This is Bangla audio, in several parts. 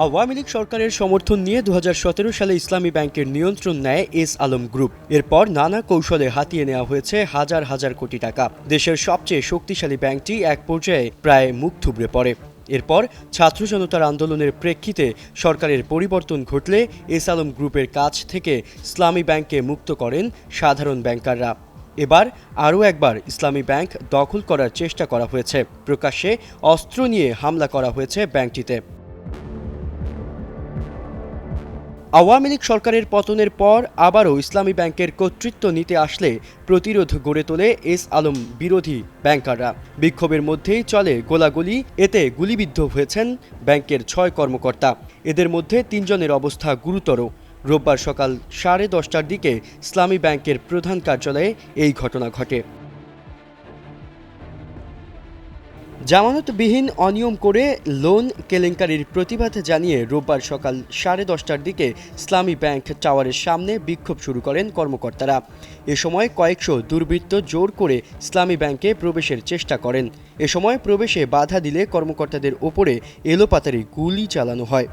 আওয়ামী লীগ সরকারের সমর্থন নিয়ে 2017 সালে ইসলামী ব্যাংকের নিয়ন্ত্রণ নেয় এস আলম গ্রুপ। এরপর নানা কৌশলে হাতিয়ে নেওয়া হয়েছে হাজার হাজার কোটি টাকা। দেশের সবচেয়ে শক্তিশালী ব্যাংকটি এক পর্যায়ে প্রায় মুখ থুবড়ে পড়ে। এরপর ছাত্র জনতার আন্দোলনের প্রেক্ষিতে সরকারের পরিবর্তন ঘটলে এস আলম গ্রুপের কাছ থেকে ইসলামী ব্যাংককে মুক্ত করেন সাধারণ ব্যাংকাররা। এবার আরও একবার ইসলামী ব্যাংক দখল করার চেষ্টা করা হয়েছে। প্রকাশ্যে অস্ত্র নিয়ে হামলা করা হয়েছে ব্যাংকটিতে। আওয়ামী লীগ সরকারের পতনের পর আবারও ইসলামী ব্যাংকের কর্তৃত্ব নিতে আসলে প্রতিরোধ গড়ে তোলে এস আলম বিরোধী ব্যাংকাররা। বিক্ষোভের মধ্যেই চলে গোলাগুলি। এতে গুলিবিদ্ধ হয়েছেন ব্যাংকের 6 কর্মকর্তা। এদের মধ্যে 3 জনের অবস্থা গুরুতর। রোববার সকাল 10:30টার দিকে ইসলামী ব্যাংকের প্রধান কার্যালয়ে এই ঘটনা ঘটে। জামানতবিহীন অনিয়ম করে লোন কেলেঙ্কারির প্রতিবাদ জানিয়ে রোববার সকাল 10:30টার দিকে ইসলামী ব্যাংক টাওয়ারের সামনে বিক্ষোভ শুরু করেন কর্মকর্তারা। এ সময় কয়েকশো দুর্বৃত্ত জোর করে ইসলামী ব্যাংকে প্রবেশের চেষ্টা করেন। এ সময় প্রবেশে বাধা দিলে কর্মকর্তাদের ওপরে এলোপাতাড়ি গুলি চালানো হয়।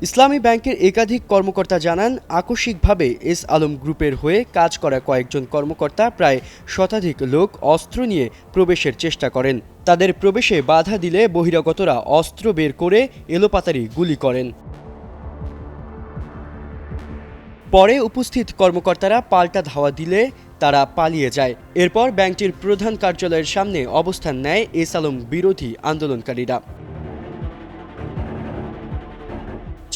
ইসলামী ব্যাংকের একাধিক কর্মকর্তা জানান, আকস্মিকভাবে এস আলম গ্রুপের হয়ে কাজ করা কয়েকজন কর্মকর্তা প্রায় শতাধিক লোক অস্ত্র নিয়ে প্রবেশের চেষ্টা করেন। তাদের প্রবেশে বাধা দিলে বহিরাগতরা অস্ত্র বের করে এলোপাতাড়ি গুলি করেন। পরে উপস্থিত কর্মকর্তারা পাল্টা ধাওয়া দিলে তারা পালিয়ে যায়। এরপর ব্যাংকটির প্রধান কার্যালয়ের সামনে অবস্থান নেয় এস আলম বিরোধী আন্দোলনকারীরা।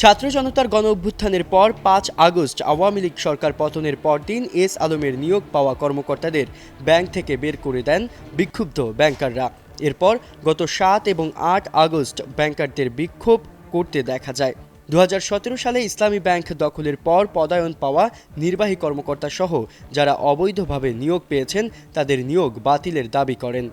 ছাত্র জনতার গণ অভ্যুত্থানের পর 5 আগস্ট আওয়ামী লীগ সরকার পতনের পরদিন এস আলমের নিয়োগ পাওয়া কর্মকর্তাদের ব্যাংক থেকে বের করে দেন বিক্ষুব্ধ ব্যাংকাররা। এরপর গত 7 এবং 8 আগস্ট ব্যাংকারদের বিক্ষোভ করতে দেখা যায়। 2017 সালে ইসলামী ব্যাংক দখলের পর পদায়ন পাওয়া নির্বাহী কর্মকর্তা সহ যারা অবৈধভাবে নিয়োগ পেয়েছেন তাদের নিয়োগ বাতিলের দাবি করেন।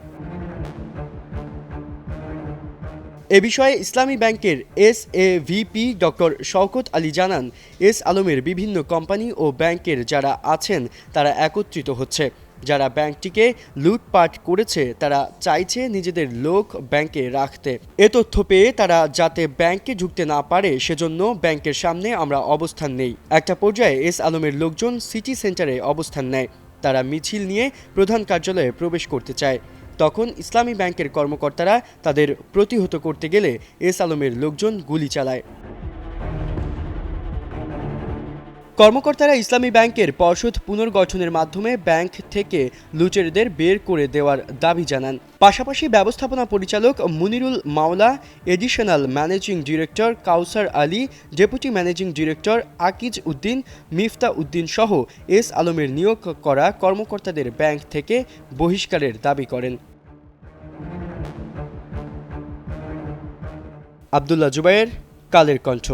এ বিষয়ে ইসলামী ব্যাংকের SAVP ডক্টর শওকত আলী জানান, এস আলমের বিভিন্ন কোম্পানি ও ব্যাংকের যারা আছেন তারা একত্রিত হচ্ছে। যারা ব্যাংকটিকে লুটপাট করেছে তারা চাইছে নিজেদের লোক ব্যাংকে রাখতে। এ তথ্য পেয়ে তারা যাতে ব্যাংকে ঢুকতে না পারে সেজন্য ব্যাংকের সামনে আমরা অবস্থান নেই। একটা পর্যায়ে এস আলমের লোকজন সিটি সেন্টারে অবস্থান নেয়। তারা মিছিল নিয়ে প্রধান কার্যালয়ে প্রবেশ করতে চায়। তখন ইসলামী ব্যাংকের কর্মকর্তারা তাদের প্রতিহত করতে গেলে এস আলমের লোকজন গুলি চালায়। কর্মকর্তারা ইসলামী ব্যাংকের পর্ষদ পুনর্গঠনের মাধ্যমে ব্যাংক থেকে লুটেরদের বের করে দেওয়ার দাবি জানান। পাশাপাশি ব্যবস্থাপনা পরিচালক Munirul Maula, additional managing director Kawsar Ali, deputy managing director Akij Uddin, Mifta Uddin সহ এস আলমের নিয়োগ করা কর্মকর্তাদের ব্যাংক থেকে বহিষ্কারের দাবি করেন। আব্দুল্লাহ জুবায়ের, কালের কণ্ঠ।